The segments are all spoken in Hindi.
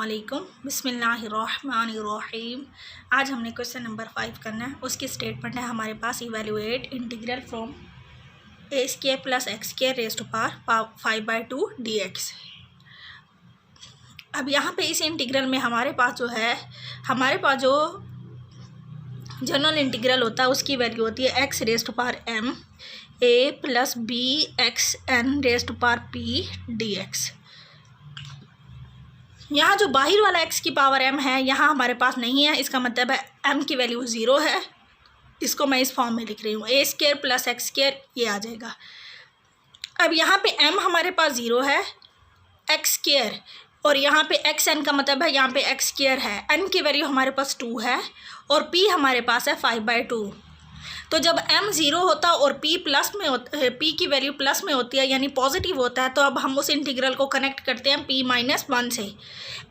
अस्सलामुअलैकुम बिस्मिल्लाहिर्रहमानिर्रहीम। आज हमने क्वेश्चन नंबर 5 करना है। उसकी स्टेटमेंट है हमारे पास evaluate integral from a square plus x square raised to power 5/2 dx। अब यहाँ पे इस इंटीग्रल में हमारे पास जो जनरल इंटीग्रल होता है उसकी वैल्यू होती है x raised to power m a plus b x n raised to power p dx। यहाँ जो बाहर वाला x की पावर m है यहाँ हमारे पास नहीं है, इसका मतलब है m की वैल्यू 0 है। इसको मैं इस फॉर्म में लिख रही हूँ, a square plus x square ये आ जाएगा। अब यहाँ पे m हमारे पास 0 है, एक्स स्क्वायर और यहाँ पे एक्स एन का मतलब है यहाँ पे एक्स स्क्वायर है, n की वैल्यू हमारे पास 2 है और p हमारे पास है 5/2। तो जब m 0 होता है और p प्लस में p की वैल्यू प्लस में होती है यानी पॉजिटिव होता है, तो अब हम उस इंटीग्रल को कनेक्ट करते हैं p-1 से।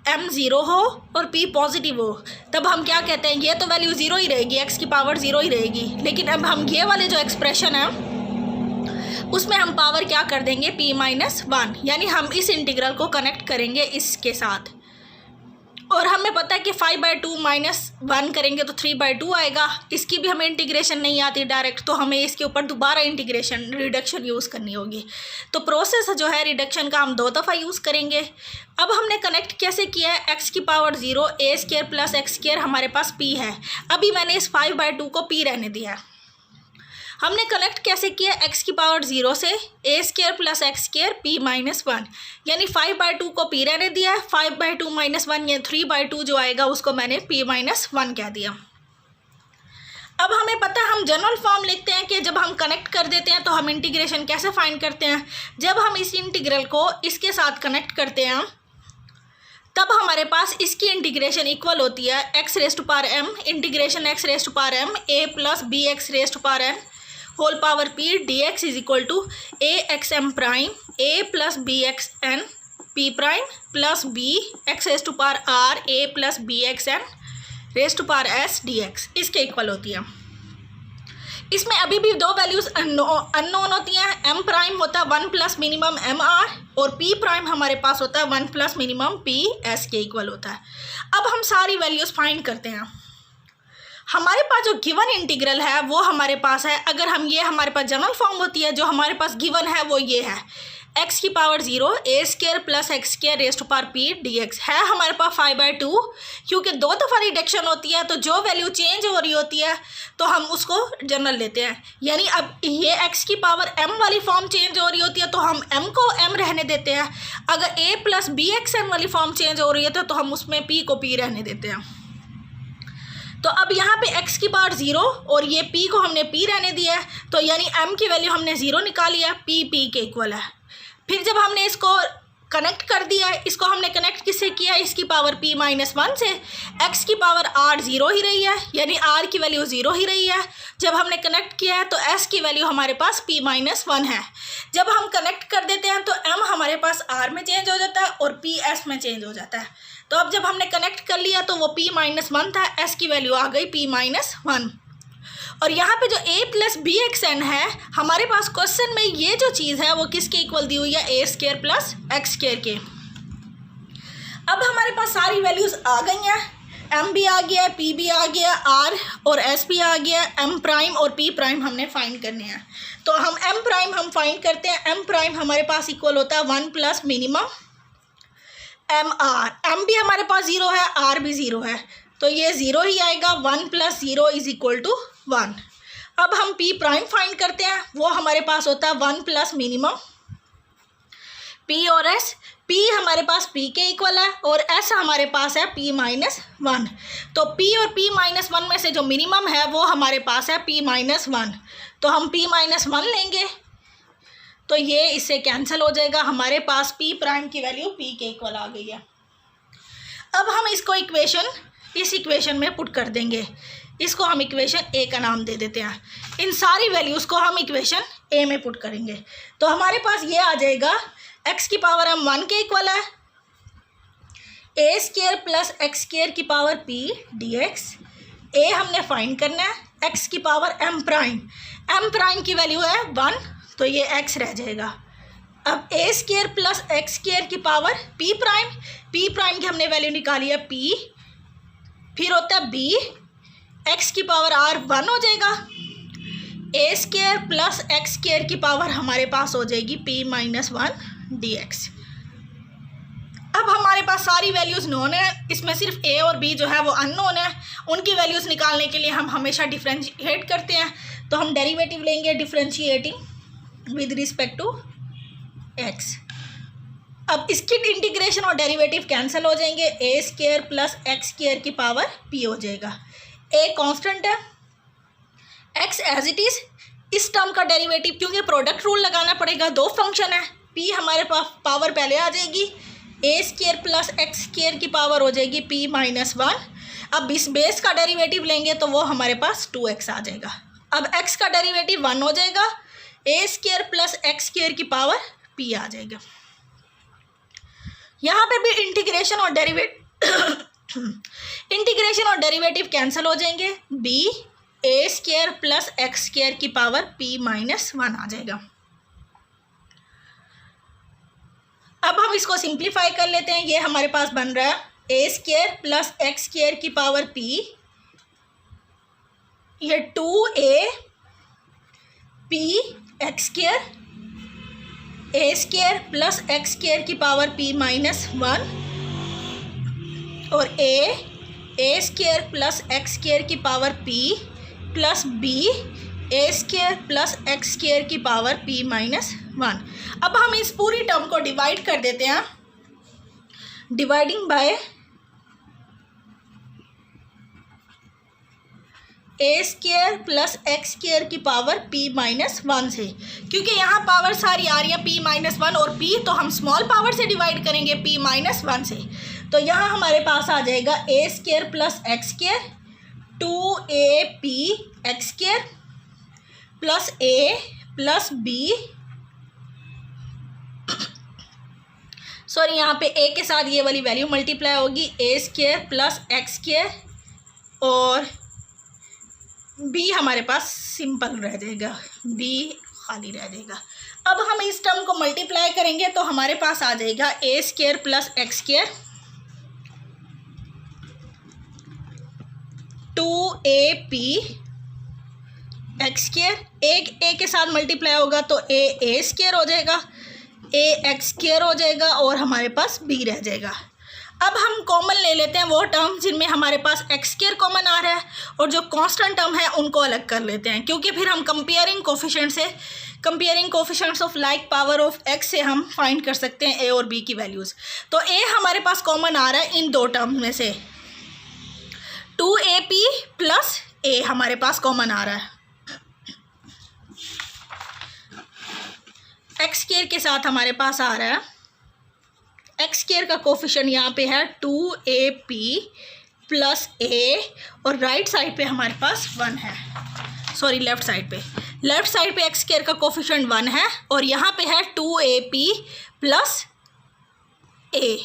m 0 हो और p पॉजिटिव हो तब हम क्या कहते हैं, ये तो वैल्यू 0 ही रहेगी, x की पावर 0 ही रहेगी। लेकिन अब हम ये वाले जो एक्सप्रेशन है उसमें हम पावर क्या कर देंगे p-1, यानी हम इस इंटीग्रल को कनेक्ट करेंगे इसके साथ। और हमें पता है कि 5/2 -1 करेंगे तो 3/2 आएगा। इसकी भी हमें इंटीग्रेशन नहीं आती डायरेक्ट, तो हमें इसके ऊपर दोबारा इंटीग्रेशन रिडक्शन यूज़ करनी होगी। तो प्रोसेस जो है रिडक्शन का हम 2 दफ़ा यूज़ करेंगे। अब हमने कनेक्ट कैसे किया है, x की power 0 a square plus x square हमारे पास p है। अभी मैंने इस 5/2 को p रहने दिया है। हमने कनेक्ट कैसे किया, x की पावर 0 से a square plus x square p-1, यानी 5/2 को p रहने दिया है। 5/2 -1 या 3/2 जो आएगा उसको मैंने p-1 कह दिया। अब हमें पता है हम जनरल फॉर्म लिखते हैं कि जब हम कनेक्ट कर देते हैं तो हम इंटीग्रेशन कैसे फाइंड करते हैं। जब हम इस इंटीग्रल को इसके साथ कनेक्ट करते हैं तब हमारे पास इसकी इंटीग्रेशन इक्वल होती है x raised to power m integration x raised to power m a plus b x raised to power n whole power p dx is equal to a x m prime a plus b x n p prime plus b x raised to power r a plus b x n raised to power s dx इसके इक्वल होती है। इसमें अभी भी 2 वैल्यूज़ अननोन होती हैं। m प्राइम होता है 1 प्लस मिनिमम m r और p प्राइम हमारे पास होता है 1 प्लस मिनिमम p s के इक्वल होता है। अब हम सारी वैल्यूज़ फाइंड करते हैं। हमारे पास जो गिवन इंटीग्रल है वो हमारे पास है, अगर हम ये हमारे पास जनरल फॉर्म होती है, जो हमारे पास गिवन है वो ये है x की power 0 a square plus x square raised to power p dx है हमारे पास 5/2। क्योंकि 2 दफ़ा रिडक्शन होती है तो जो वैल्यू चेंज हो रही होती है तो हम उसको जनरल लेते हैं। यानी अब ये x की पावर m वाली फॉर्म चेंज हो रही होती है तो हम m को m रहने देते हैं। अगर a plus b x n वाली फॉर्म चेंज हो रही है तो हम उसमें p को p रहने देते हैं। तो अब यहाँ पे x की पावर 0 और ये p को हमने p रहने दिया है, तो यानी m की वैल्यू हमने 0 निकाली है, p के इक्वल है। फिर जब हमने इसको कनेक्ट कर दिया है, इसको हमने कनेक्ट किससे किया है, इसकी पावर p-1 से। x की पावर r 0 ही रही है, यानी r की वैल्यू 0 ही रही है। जब हमने कनेक्ट किया है तो s की वैल्यू हमारे पास p-1 है। जब हम कनेक्ट कर देते हैं तो m हमारे पास r में चेंज हो जाता है और p s में चेंज हो जाता है। तो अब जब हमने कनेक्ट कर लिया तो वो p-1 था, s की वैल्यू आ गई p-1। और यहाँ पे जो a plus b x n है हमारे पास क्वेश्चन में ये जो चीज़ है वो किसके इक्वल दी हुई है, a square plus x square के। अब हमारे पास सारी वैल्यूज़ आ गई हैं, m भी आ गया, p भी आ गया, r और s भी आ गया, m प्राइम और p प्राइम हमने फाइंड करने हैं। तो हम m प्राइम हम फाइंड करते हैं। m प्राइम हमारे पास इक्वल होता है 1 plus minimum m r। m भी हमारे पास 0 है, r भी 0 है, तो ये 0 ही आएगा। 1 प्लस 0 इज इक्वल टू 1। अब हम p प्राइम फाइंड करते हैं, वो हमारे पास होता है 1 प्लस मिनिमम p और s। p हमारे पास p के इक्वल है और s हमारे पास है p-1। तो p और p-1 में से जो मिनिमम है वो हमारे पास है p-1, तो हम p-1 लेंगे तो ये इससे कैंसिल हो जाएगा। हमारे पास p प्राइम की वैल्यू p के इक्वल आ गई है। अब हम इसको इस इक्वेशन में पुट कर देंगे। इसको हम इक्वेशन a का नाम दे देते हैं। इन सारी वैल्यूज़ को हम इक्वेशन a में पुट करेंगे तो हमारे पास ये आ जाएगा x की पावर m 1 के इक्वल है a square plus x square की पावर p dx। a हमने फाइंड करना है, x की पावर m प्राइम की वैल्यू है 1 तो ये x रह जाएगा अब ए स्क्वायर प्लस एक्स स्क्वायर की पावर पी प्राइम की हमने वैल्यू निकाली है पी, फिर होता है बी, एक्स की पावर आर 1 हो जाएगा, a square plus x square की पावर हमारे पास हो जाएगी पी माइनस 1 डी एक्स। अब हमारे पास सारी वैल्यूज़ नोन है, इसमें सिर्फ ए और बी जो है वो अननोन है। उनकी वैल्यूज़ निकालने के लिए हम हमेशा डिफ्रेंशिएट करते हैं, तो हम डेरिवेटिव लेंगे differentiating with respect to x. अब इसकी इंटीग्रेशन और डेरिवेटिव कैंसिल हो जाएंगे, a square plus x square की पावर पी हो जाएगा। ए कांस्टेंट है, एक्स एज इट इज़, इस टर्म का डेरिवेटिव क्योंकि प्रोडक्ट रूल लगाना पड़ेगा, दो फंक्शन है, पी हमारे पास पावर पहले आ जाएगी, ए स्क्वायर प्लस एक्स स्क्वायर की पावर हो जाएगी पी माइनस 1। अब इस बेस का डेरिवेटिव लेंगे तो वो हमारे पास 2x आ जाएगा। अब x का डेरिवेटिव 1 हो जाएगा, a square plus x square की पावर p आ जाएगा। यहाँ पे भी इंटीग्रेशन और डेरिवेटिव कैंसिल हो जाएंगे, b ए स्क्वायर प्लस एक्स स्क्वायर की पावर p माइनस 1 आ जाएगा। अब हम इसको सिंप्लीफाई कर लेते हैं, ये हमारे पास बन रहा है ए स्क्वायर प्लस एक्स स्क्वायर की पावर p, ये 2a p एक्स स्क्वायर, ए स्क्वायर प्लस एक्स स्क्वायर की पावर p माइनस 1 और ए स्क्वायर प्लस एक्स स्क्वायर की पावर p प्लस b ए स्क्वायर प्लस एक्स स्क्वायर की पावर p माइनस 1। अब हम इस पूरी टर्म को डिवाइड कर देते हैं, dividing by A square plus x square की पावर p माइनस 1 से, क्योंकि यहाँ पावर सारी आ रही है p माइनस 1 और p, तो हम स्मॉल पावर से डिवाइड करेंगे p माइनस 1 से। तो यहाँ हमारे पास आ जाएगा a square plus x square 2ab x square plus a plus b, sorry यहाँ पे a के साथ ये वाली वैल्यू मल्टीप्लाई होगी, ए स्क्वायर प्लस एक्स स्क्वायर और b हमारे पास सिंपल रह जाएगा, b खाली रह जाएगा। अब हम इस टर्म को मल्टीप्लाई करेंगे तो हमारे पास आ जाएगा a square plus x square 2ab x square, एक ए के साथ मल्टीप्लाई होगा तो ए स्क्वायर हो जाएगा, ए एक्स स्क्वायर हो जाएगा और हमारे पास b रह जाएगा। अब हम कॉमन ले लेते हैं वो टर्म जिनमें हमारे पास एक्स स्क्वायर कॉमन आ रहा है और जो कांस्टेंट टर्म है उनको अलग कर लेते हैं, क्योंकि फिर हम comparing coefficients of like power of x से हम फाइंड कर सकते हैं ए और बी की वैल्यूज़। तो ए हमारे पास कॉमन आ रहा है इन दो टर्म में से, 2ab प्लस ए हमारे पास कॉमन आ रहा है, एक्स स्क्वायर के साथ हमारे पास आ रहा है, एक्स स्क्वायर का कोफिशिएंट यहाँ पे है 2ab प्लस ए और राइट साइड पे हमारे पास 1 है, सॉरी लेफ्ट साइड पे एक्स स्क्वायर का कोफिशिएंट 1 है और यहाँ पे है 2ab प्लस ए,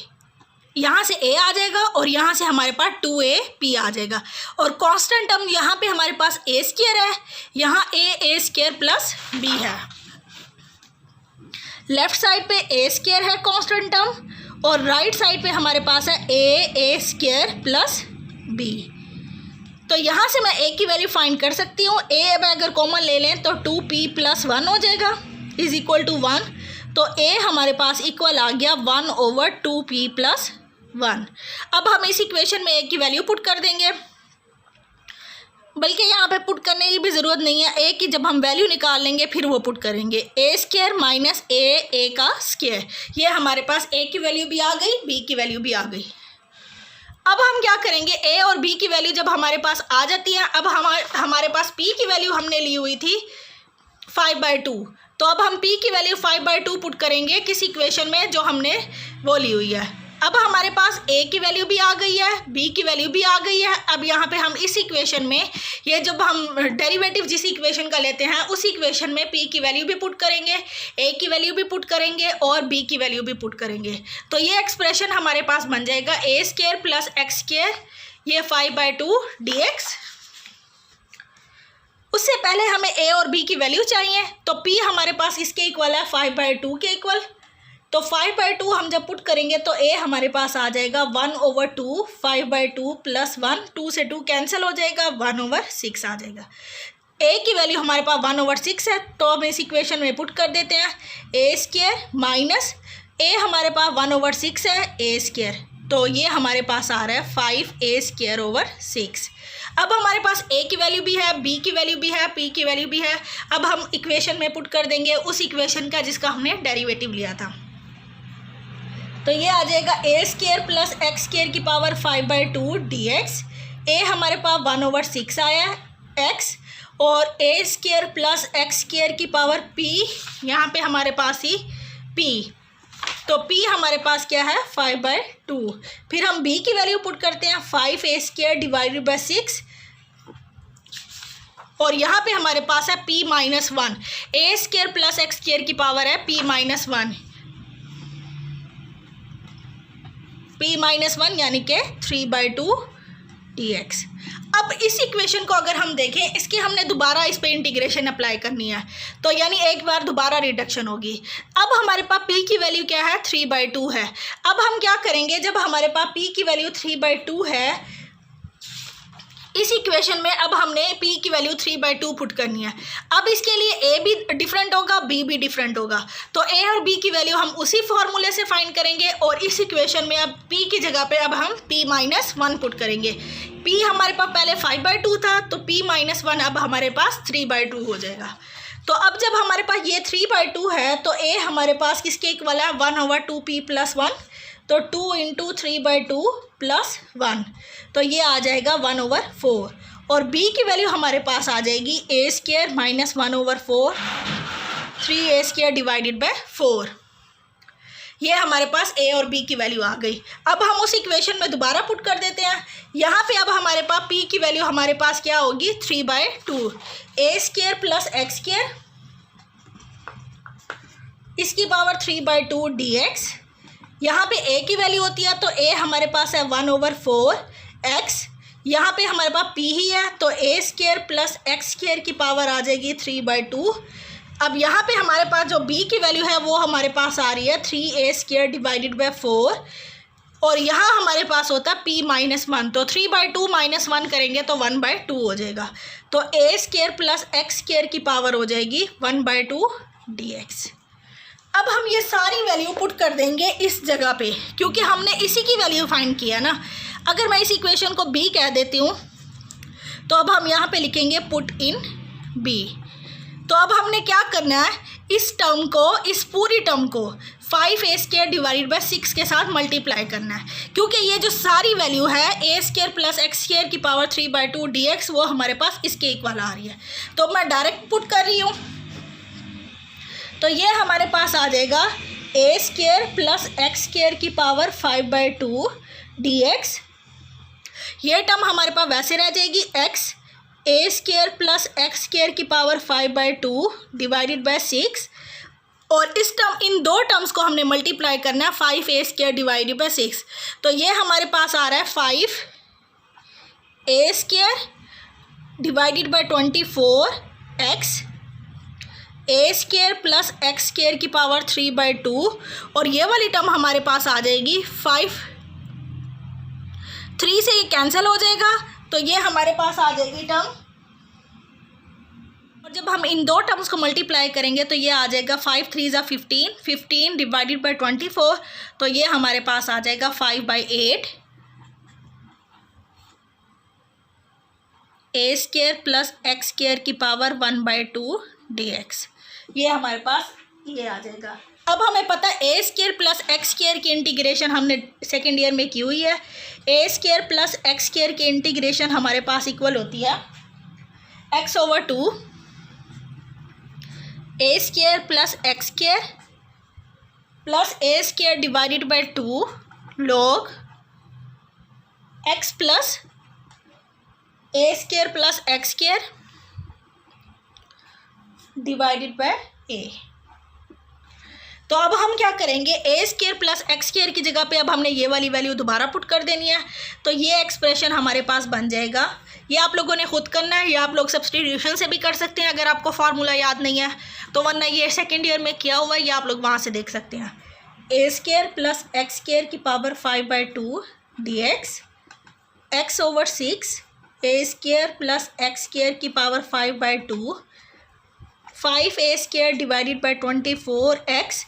यहाँ से a आ जाएगा और यहाँ से हमारे पास 2ab आ जाएगा और कांस्टेंट टर्म यहाँ पे हमारे पास ए स्क्वायर है, यहाँ ए स्क्वायर प्लस b है, लेफ्ट साइड पे ए स्क्वायर है कांस्टेंट टर्म और राइट साइड पे हमारे पास है ए स्क्वायर प्लस b। तो यहाँ से मैं a की वैल्यू फाइंड कर सकती हूँ, a में अगर कॉमन ले लें तो 2p प्लस 1 हो जाएगा इज इक्वल टू 1, तो a हमारे पास इक्वल आ गया 1 ओवर 2p प्लस 1। अब हम इस इक्वेशन में a की वैल्यू पुट कर देंगे, बल्कि यहाँ पे पुट करने की भी ज़रूरत नहीं है, ए की जब हम वैल्यू निकाल लेंगे फिर वो पुट करेंगे, ए स्क्वायर माइनस ए का स्क्वायर, ये हमारे पास ए की वैल्यू भी आ गई, बी की वैल्यू भी आ गई। अब हम क्या करेंगे, ए और बी की वैल्यू जब हमारे पास आ जाती है, अब हमारे पास पी की वैल्यू हमने ली हुई थी 5/2, तो अब हम पी की वैल्यू 5/2 पुट करेंगे किस इक्वेशन में जो हमने वो ली हुई है। अब हमारे पास a की वैल्यू भी आ गई है, b की वैल्यू भी आ गई है। अब यहाँ पे हम इस इक्वेशन में ये जब हम डेरिवेटिव जिस इक्वेशन का लेते हैं उस इक्वेशन में p की वैल्यू भी पुट करेंगे, a की वैल्यू भी पुट करेंगे और b की वैल्यू भी पुट करेंगे, तो ये एक्सप्रेशन हमारे पास बन जाएगा a square plus x square, ये 5/2 dx उससे पहले हमें ए और बी की वैल्यू चाहिए, तो पी हमारे पास इसके इक्वल है 5/2 के इक्वल। तो 5/2 हम जब पुट करेंगे तो ए हमारे पास आ जाएगा 1/2, 5/2 + 1, 2 से 2 कैंसिल हो जाएगा, 1/6 आ जाएगा। ए की वैल्यू हमारे पास 1/6 है, तो हम इस इक्वेशन में पुट कर देते हैं a² माइनस ए हमारे पास 1/6 है a², तो ये हमारे पास आ रहा है 5a² / 6। अब हमारे पास a की वैल्यू भी है, b की वैल्यू भी है, p की वैल्यू भी है। अब हम इक्वेशन में पुट कर देंगे उस इक्वेशन का जिसका हमने डेरिवेटिव लिया था। तो ये आ जाएगा a² + x² की पावर 5/2 dx। a हमारे पास 1/6 आया है x, और a² + x² की पावर p, यहाँ पे हमारे पास ही p, तो p हमारे पास क्या है 5/2। फिर हम b की वैल्यू पुट करते हैं 5a² / 6, और यहाँ पे हमारे पास है p - 1, a² + x² की पावर है p - 1, p - 1 यानी कि 3/2 dx। अब इस इक्वेशन को अगर हम देखें, इसके हमने दोबारा इस पे इंटीग्रेशन अप्लाई करनी है, तो यानी एक बार दोबारा रिडक्शन होगी। अब हमारे पास p की वैल्यू क्या है 3/2 है। अब हम क्या करेंगे, जब हमारे पास p की वैल्यू 3/2 है, इस इक्वेशन में अब हमने p की वैल्यू 3/2 पुट करनी है। अब इसके लिए a भी डिफरेंट होगा, b भी डिफरेंट होगा, तो a और b की वैल्यू हम उसी फॉर्मूले से फाइंड करेंगे, और इस इक्वेशन में अब p की जगह पे अब हम p - 1 पुट करेंगे। p हमारे पास पहले 5/2 था, तो p - 1 अब हमारे पास 3/2 हो जाएगा। तो अब जब हमारे पास ये 3/2 है, तो a हमारे पास किसके इक्वल है 1/2p + 1, तो 2 × 3/2 + 1, तो ये आ जाएगा 1/4। और b की वैल्यू हमारे पास आ जाएगी a² - 1/4, 3a² / 4। ये हमारे पास a और b की वैल्यू आ गई। अब हम उस इक्वेशन में दोबारा पुट कर देते हैं। यहाँ पे अब हमारे पास p की वैल्यू हमारे पास क्या होगी 3/2, a² + x², इसकी पावर 3/2 dx। यहाँ पे a की वैल्यू होती है, तो a हमारे पास है 1/4 x, यहाँ पे हमारे पास p ही है, तो a² + x² की पावर आ जाएगी 3/2। अब यहाँ पे हमारे पास जो b की वैल्यू है वो हमारे पास आ रही है 3a² / 4, और यहाँ हमारे पास होता है p - 1, तो 3/2 - 1 करेंगे तो 1/2 हो जाएगा, तो a² + x² की पावर हो जाएगी 1/2 dx। अब हम ये सारी वैल्यू पुट कर देंगे इस जगह पे, क्योंकि हमने इसी की वैल्यू फाइंड किया ना। अगर मैं इस इक्वेशन को b कह देती हूँ, तो अब हम यहाँ पे लिखेंगे पुट इन b। तो अब हमने क्या करना है, इस टर्म को, इस पूरी टर्म को 5a² / 6 के साथ मल्टीप्लाई करना है, क्योंकि ये जो सारी वैल्यू है a² + x² की पावर 3/2 dx वो हमारे पास इसके इक्वल आ रही है। तो मैं डायरेक्ट पुट कर रही हूँ, तो ये हमारे पास आ जाएगा a² + x² की पावर 5/2 dx। ये टर्म हमारे पास वैसे रह जाएगी x, a² + x² की पावर 5/2 / 6, और इस टर्म, इन दो टर्म्स को हमने मल्टीप्लाई करना है 5a² / 6, तो ये हमारे पास आ रहा है 5a² / 24 x, a² + x² की पावर 3/2, और ये वाली टर्म हमारे पास आ जाएगी 5, 3 से ये कैंसिल हो जाएगा, तो ये हमारे पास आ जाएगी टर्म, और जब हम इन दो टर्म्स को मल्टीप्लाई करेंगे तो ये आ जाएगा 5 × 3 = 15, 15 / 24, तो ये हमारे पास आ जाएगा 5/8 a² + x² की पावर 1/2 dx। ये हमारे पास ये आ जाएगा। अब हमें पता है a² + x² की इंटीग्रेशन हमने सेकेंड ईयर में की हुई है। a² + x² की इंटीग्रेशन हमारे पास इक्वल होती है x/2 a² + x² + a² / 2 log x + a² + x² / a। तो अब हम क्या करेंगे, ए स्क्वायर प्लस एक्स स्क्वायर की जगह पे अब हमने ये वाली वैल्यू दोबारा पुट कर देनी है। तो ये एक्सप्रेशन हमारे पास बन जाएगा। ये आप लोगों ने खुद करना है, या आप लोग सब्स्टिट्यूशन से भी कर सकते हैं अगर आपको फार्मूला याद नहीं है तो, वरना ये सेकेंड ईयर में किया हुआ है, ये आप लोग वहाँ से देख सकते हैं। ए स्क्वायर प्लस एक्स स्क्वायर की पावर 5/2 dx, एक्स ओवर 6, ए स्क्वायर प्लस एक्स स्क्वायर की power 5/2, 5a square divided by 24x,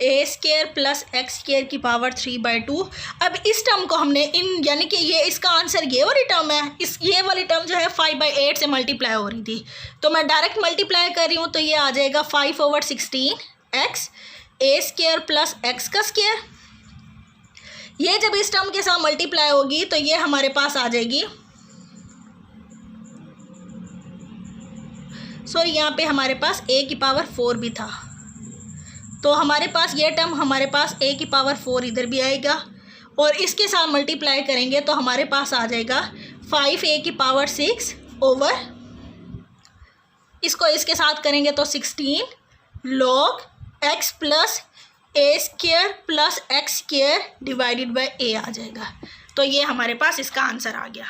A square plus x square की पावर 3/2। अब इस टर्म को हमने इन, यानी कि ये इसका आंसर ये वाली टर्म है, इस ये वाली टर्म जो है 5/8 से मल्टीप्लाई हो रही थी, तो मैं डायरेक्ट मल्टीप्लाई कर रही हूँ, तो ये आ जाएगा 5/16x ए स्क्वायर प्लस एक्स का स्क्वायर। ये जब इस टर्म के साथ मल्टीप्लाई होगी तो ये हमारे पास आ जाएगी, सॉरी यहाँ पे हमारे पास a की पावर 4 भी था, तो हमारे पास ये टर्म हमारे पास a की पावर 4 इधर भी आएगा, और इसके साथ मल्टीप्लाई करेंगे तो हमारे पास आ जाएगा 5a की पावर 6 ओवर, इसको इसके साथ करेंगे तो 16 log x plus A square plus x square divided by a आ जाएगा। तो ये हमारे पास इसका आंसर आ गया।